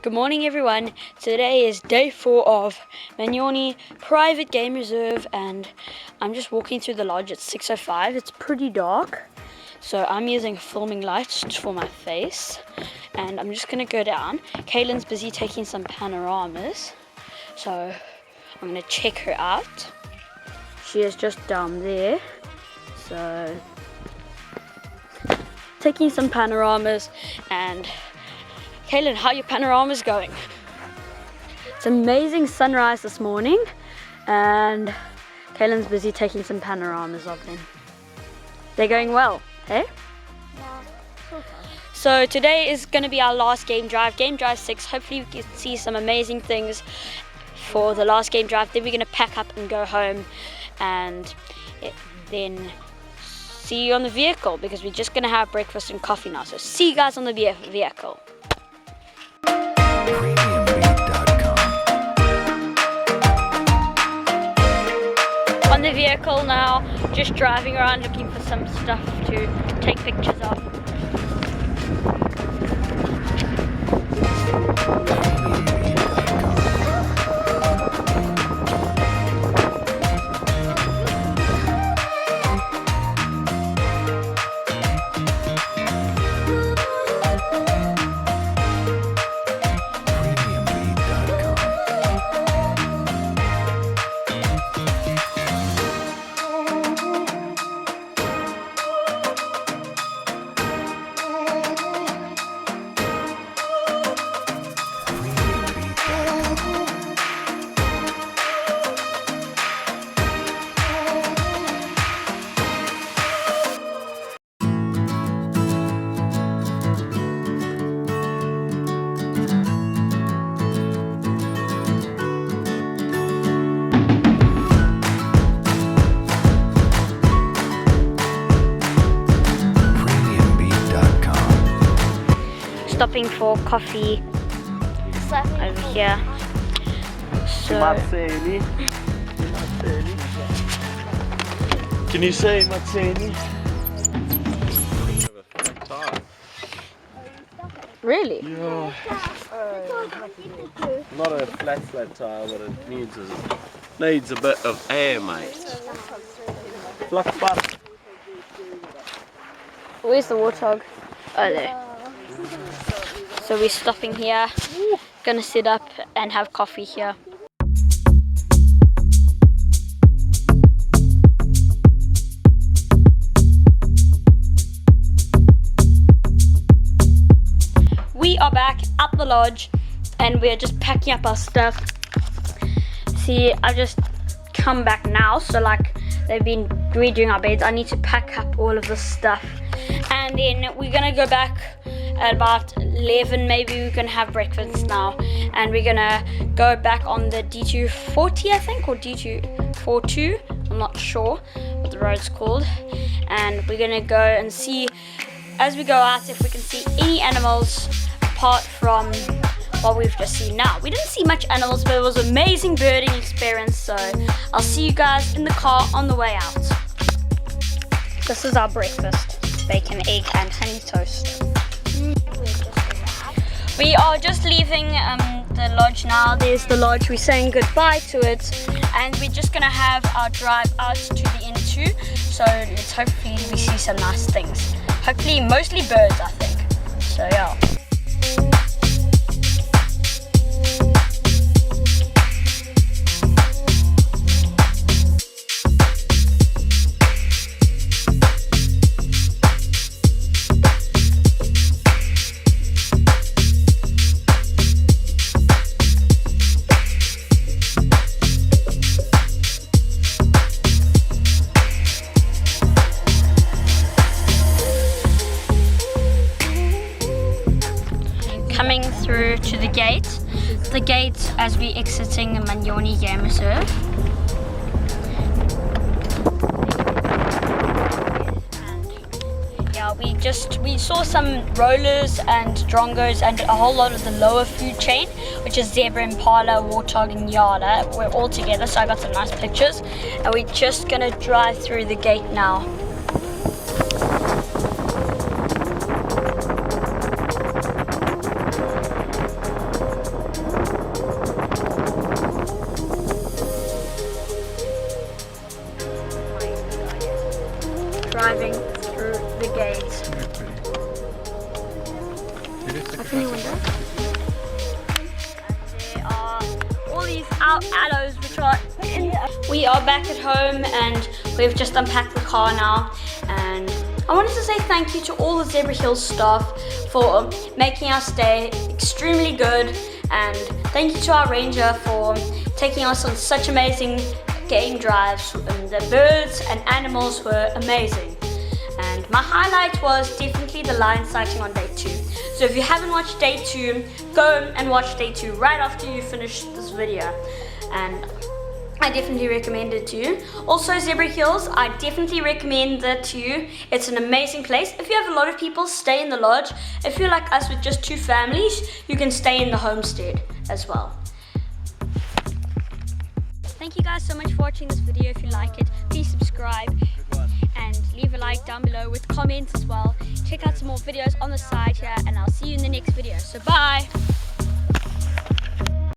Good morning everyone. Today is day 4 of Manyoni private game reserve and I'm just walking through the lodge. It's 6:05. It's pretty dark. So I'm using filming lights for my face and I'm just gonna go down. Kaylin's busy taking some panoramas. So I'm gonna check her out. She is just down there. So taking some panoramas. And Kaylin, how are your panoramas going? It's amazing sunrise this morning and Kaylin's busy taking some panoramas of them. They're going well, hey? Yeah. So today is going to be our last game drive 6. Hopefully we can see some amazing things for the last game drive. Then we're going to pack up and go home and then see you on the vehicle because we're just going to have breakfast and coffee now. So see you guys on the vehicle. On the vehicle now, just driving around looking for some stuff to take pictures of. Stopping for coffee over here. So can you say Matseni? really? Yeah. Not a flat tire, but it needs a bit of air, mate. Fluff butt. Where's the warthog? Oh, there. So we're stopping here, gonna sit up and have coffee here. We are back at the lodge and we're just packing up our stuff. See, I've just come back now, so like they've been redoing our beds. I need to pack up all of this stuff and then we're gonna go back at about 11. Maybe we can have breakfast now and we're gonna go back on the D240 I think, or D242, I'm not sure what the road's called, and we're gonna go and see as we go out if we can see any animals apart from what we've just seen now. We didn't see much animals, but it was an amazing birding experience, so I'll see you guys in the car on the way out. This is our breakfast: bacon, egg and honey toast. We are just leaving the lodge now. There's the lodge. We're saying goodbye to it and we're just gonna have our drive out to the N2, so let's hopefully we see some nice things. Hopefully mostly birds, I think. So yeah. Coming through to the gate as we're exiting the Manyoni game reserve. And yeah, we saw some rollers and drongos and a whole lot of the lower food chain, which is zebra, impala, warthog and yala. We're all together, so I got some nice pictures and we're just gonna drive through the gate now. our aloes, which are in. We are back at home and we've just unpacked the car now. And I wanted to say thank you to all the Zebra Hills staff for making our stay extremely good. And thank you to our ranger for taking us on such amazing game drives. And the birds and animals were amazing. And my highlight was definitely the lion sighting on day 2. So if you haven't watched day 2, go and watch day 2 right after you finish this video. And I definitely recommend it to you. Also, Zebra Hills, I definitely recommend that to you. It's an amazing place. If you have a lot of people, stay in the lodge. If you're like us with just 2 families, you can stay in the homestead as well. Thank you guys so much for watching this video. If you like it, please subscribe and leave a like down below with comments as well. Check out some more videos on the side here, and I'll see you in the next video. So bye!